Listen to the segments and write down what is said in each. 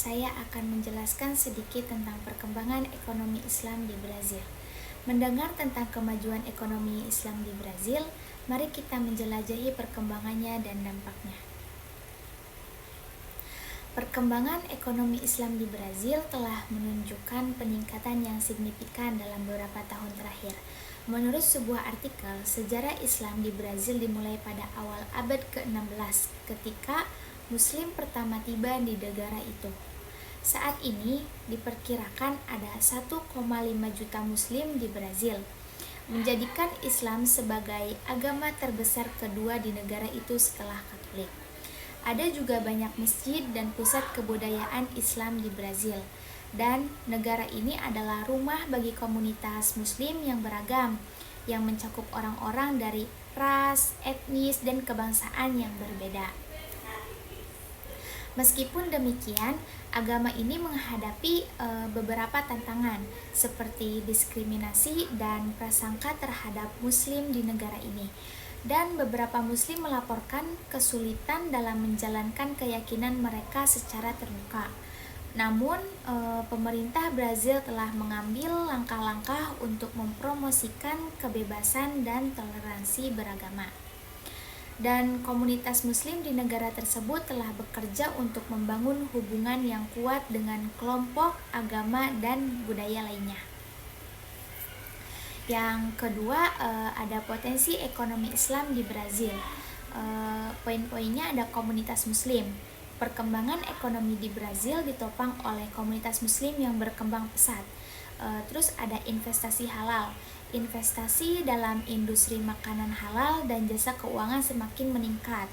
saya akan menjelaskan sedikit tentang perkembangan ekonomi Islam di Brazil. Mendengar tentang kemajuan ekonomi Islam di Brazil, mari kita menjelajahi perkembangannya dan dampaknya. Perkembangan ekonomi Islam di Brazil telah menunjukkan peningkatan yang signifikan dalam beberapa tahun terakhir. Menurut sebuah artikel, sejarah Islam di Brazil dimulai pada awal abad ke-16 ketika Muslim pertama tiba di negara itu. Saat ini diperkirakan ada 1,5 juta Muslim di Brazil, menjadikan Islam sebagai agama terbesar kedua di negara itu setelah Katolik. Ada juga banyak masjid dan pusat kebudayaan Islam di Brazil, dan negara ini adalah rumah bagi komunitas Muslim yang beragam, yang mencakup orang-orang dari ras, etnis, dan kebangsaan yang berbeda. Meskipun demikian, agama ini menghadapi beberapa tantangan seperti diskriminasi dan prasangka terhadap Muslim di negara ini. Dan beberapa Muslim melaporkan kesulitan dalam menjalankan keyakinan mereka secara terbuka. Namun, pemerintah Brazil telah mengambil langkah-langkah untuk mempromosikan kebebasan dan toleransi beragama. Dan komunitas Muslim di negara tersebut telah bekerja untuk membangun hubungan yang kuat dengan kelompok, agama, dan budaya lainnya. Yang kedua, ada potensi ekonomi Islam di Brazil. Poin-poinnya ada komunitas Muslim. Perkembangan ekonomi di Brazil ditopang oleh komunitas Muslim yang berkembang pesat. Terus ada investasi halal. Investasi dalam industri makanan halal dan jasa keuangan semakin meningkat.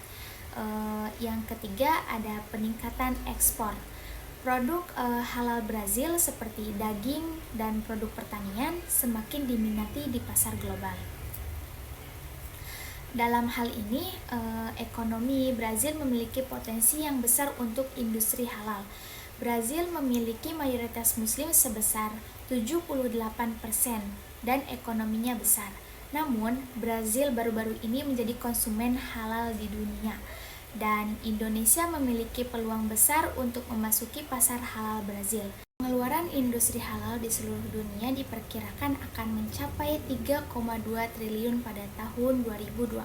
Yang ketiga ada peningkatan ekspor. Produk halal Brazil seperti daging dan produk pertanian semakin diminati di pasar global. Dalam hal ini, ekonomi Brazil memiliki potensi yang besar untuk industri halal. Brazil memiliki mayoritas Muslim sebesar 78% dan ekonominya besar. Namun, Brazil baru-baru ini menjadi konsumen halal di dunia, dan Indonesia memiliki peluang besar untuk memasuki pasar halal Brazil. Pengeluaran industri halal di seluruh dunia diperkirakan akan mencapai 3,2 triliun pada tahun 2024.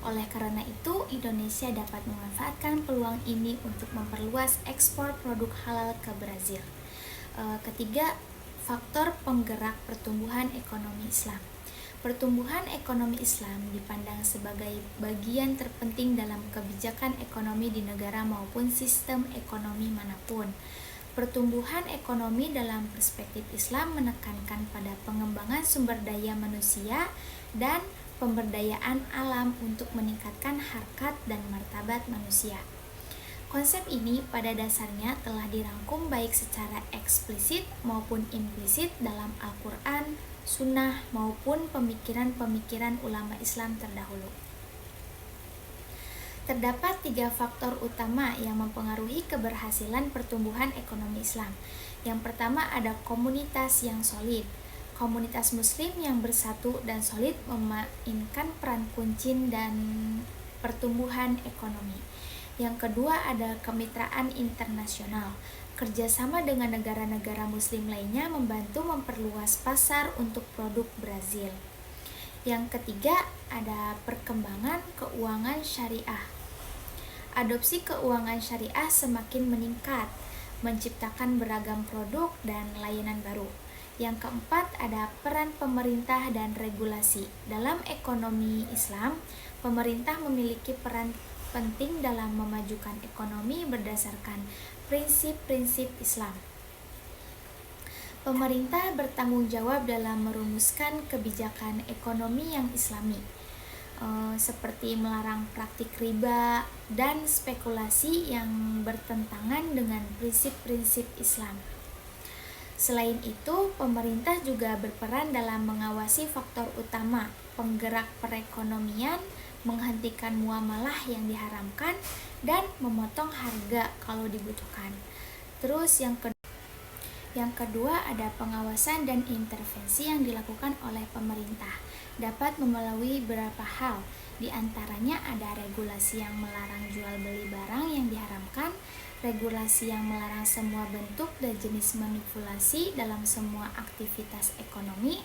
Oleh karena itu, Indonesia dapat memanfaatkan peluang ini untuk memperluas ekspor produk halal ke Brazil. Ketiga, faktor penggerak pertumbuhan ekonomi Islam. Pertumbuhan ekonomi Islam dipandang sebagai bagian terpenting dalam kebijakan ekonomi di negara maupun sistem ekonomi manapun. Pertumbuhan ekonomi dalam perspektif Islam menekankan pada pengembangan sumber daya manusia dan pemberdayaan alam untuk meningkatkan harkat dan martabat manusia. Konsep ini pada dasarnya telah dirangkum baik secara eksplisit maupun implisit dalam Al-Quran, Sunnah, maupun pemikiran-pemikiran ulama Islam terdahulu. Terdapat 3 faktor utama yang mempengaruhi keberhasilan pertumbuhan ekonomi Islam. Yang pertama ada komunitas yang solid. Komunitas Muslim yang bersatu dan solid memainkan peran kunci dan pertumbuhan ekonomi. Yang kedua ada kemitraan internasional. Kerjasama dengan negara-negara Muslim lainnya membantu memperluas pasar untuk produk Brazil. Yang ketiga ada perkembangan keuangan syariah. Adopsi keuangan syariah semakin meningkat, menciptakan beragam produk dan layanan baru. Yang keempat ada peran pemerintah dan regulasi. Dalam ekonomi Islam, pemerintah memiliki peran penting dalam memajukan ekonomi berdasarkan prinsip-prinsip Islam. Pemerintah bertanggung jawab dalam merumuskan kebijakan ekonomi yang Islami, seperti melarang praktik riba dan spekulasi yang bertentangan dengan prinsip-prinsip Islam. Selain itu, pemerintah juga berperan dalam mengawasi faktor utama penggerak perekonomian, menghentikan muamalah yang diharamkan, dan memotong harga kalau dibutuhkan. Terus yang kedua ada pengawasan dan intervensi yang dilakukan oleh pemerintah. dapat melalui beberapa hal. Di antaranya ada regulasi yang melarang jual beli barang yang diharamkan, regulasi yang melarang semua bentuk dan jenis manipulasi dalam semua aktivitas ekonomi,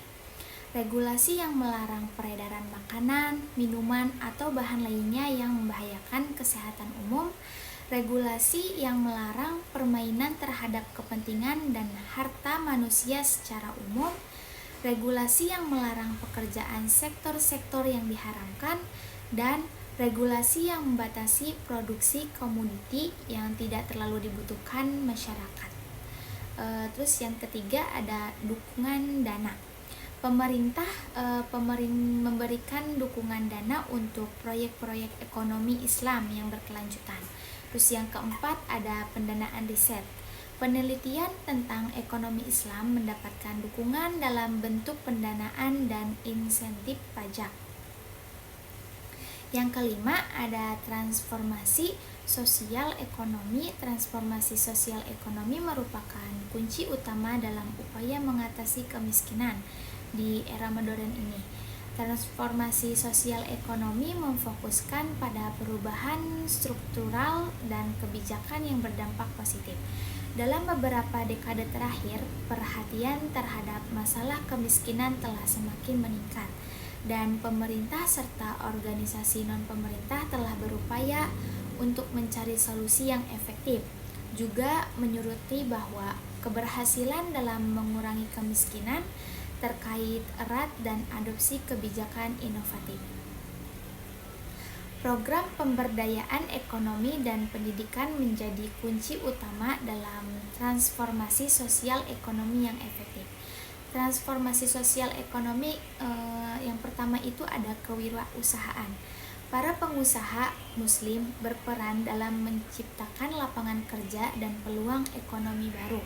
regulasi yang melarang peredaran makanan, minuman, atau bahan lainnya yang membahayakan kesehatan umum, regulasi yang melarang permainan terhadap kepentingan dan harta manusia secara umum, regulasi yang melarang pekerjaan sektor-sektor yang diharamkan, dan regulasi yang membatasi produksi komoditi yang tidak terlalu dibutuhkan masyarakat. Terus yang ketiga ada dukungan dana. Pemerintah memberikan dukungan dana untuk proyek-proyek ekonomi Islam yang berkelanjutan. Terus yang keempat ada pendanaan riset. Penelitian tentang ekonomi Islam mendapatkan dukungan dalam bentuk pendanaan dan insentif pajak. Yang kelima ada transformasi sosial ekonomi. Transformasi sosial ekonomi merupakan kunci utama dalam upaya mengatasi kemiskinan di era modern ini. Transformasi sosial ekonomi memfokuskan pada perubahan struktural dan kebijakan yang berdampak positif. Dalam beberapa dekade terakhir, perhatian terhadap masalah kemiskinan telah semakin meningkat, dan pemerintah serta organisasi non-pemerintah telah berupaya untuk mencari solusi yang efektif. Juga menyoroti bahwa keberhasilan dalam mengurangi kemiskinan terkait erat dan adopsi kebijakan inovatif. Program pemberdayaan ekonomi dan pendidikan menjadi kunci utama dalam transformasi sosial ekonomi yang efektif. Transformasi sosial ekonomi yang pertama itu ada kewirausahaan. Para pengusaha Muslim berperan dalam menciptakan lapangan kerja dan peluang ekonomi baru.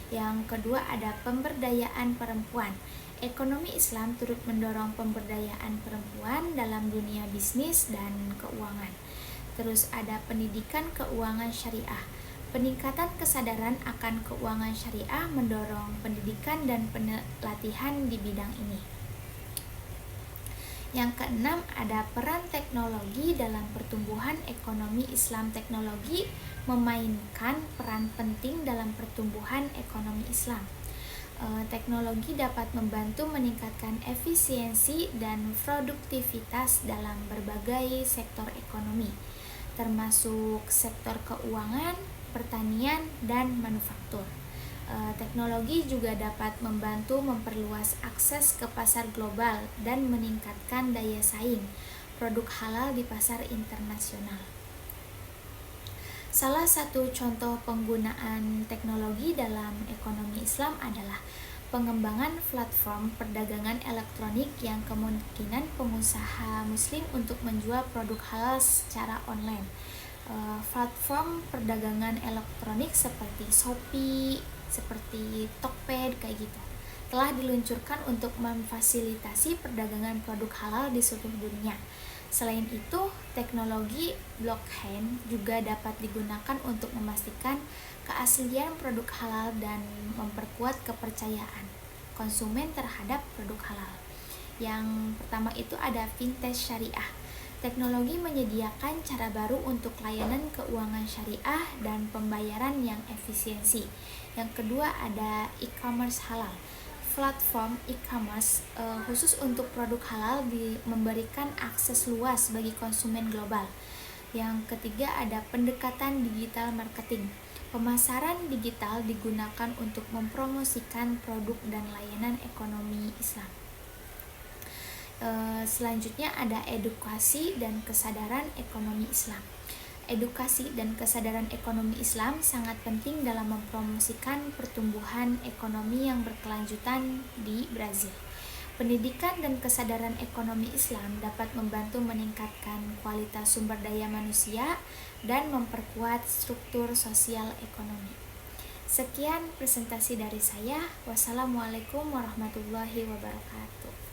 Yang kedua ada pemberdayaan perempuan. Ekonomi Islam turut mendorong pemberdayaan perempuan dalam dunia bisnis dan keuangan. Terus ada pendidikan keuangan syariah. Peningkatan kesadaran akan keuangan syariah mendorong pendidikan dan pelatihan di bidang ini. Yang keenam ada peran teknologi dalam pertumbuhan ekonomi Islam. Teknologi memainkan peran penting dalam pertumbuhan ekonomi Islam. Teknologi dapat membantu meningkatkan efisiensi dan produktivitas dalam berbagai sektor ekonomi, termasuk sektor keuangan, pertanian, dan manufaktur. Teknologi juga dapat membantu memperluas akses ke pasar global dan meningkatkan daya saing produk halal di pasar internasional. Salah satu contoh penggunaan teknologi dalam ekonomi Islam adalah pengembangan platform perdagangan elektronik yang kemungkinan pengusaha Muslim untuk menjual produk halal secara online. Platform perdagangan elektronik seperti Shopee, seperti Tokped kayak gitu telah diluncurkan untuk memfasilitasi perdagangan produk halal di seluruh dunia. Selain itu, teknologi blockchain juga dapat digunakan untuk memastikan keaslian produk halal dan memperkuat kepercayaan konsumen terhadap produk halal. Yang pertama itu ada fintech syariah. Teknologi menyediakan cara baru untuk layanan keuangan syariah dan pembayaran yang efisiensi. Yang kedua ada e-commerce halal. Platform e-commerce khusus untuk produk halal memberikan akses luas bagi konsumen global. Yang ketiga ada pendekatan digital marketing. Pemasaran digital digunakan untuk mempromosikan produk dan layanan ekonomi Islam. Selanjutnya ada edukasi dan kesadaran ekonomi Islam. Edukasi dan kesadaran ekonomi Islam sangat penting dalam mempromosikan pertumbuhan ekonomi yang berkelanjutan di Brazil. Pendidikan dan kesadaran ekonomi Islam dapat membantu meningkatkan kualitas sumber daya manusia dan memperkuat struktur sosial ekonomi. Sekian presentasi dari saya. Wassalamualaikum warahmatullahi wabarakatuh.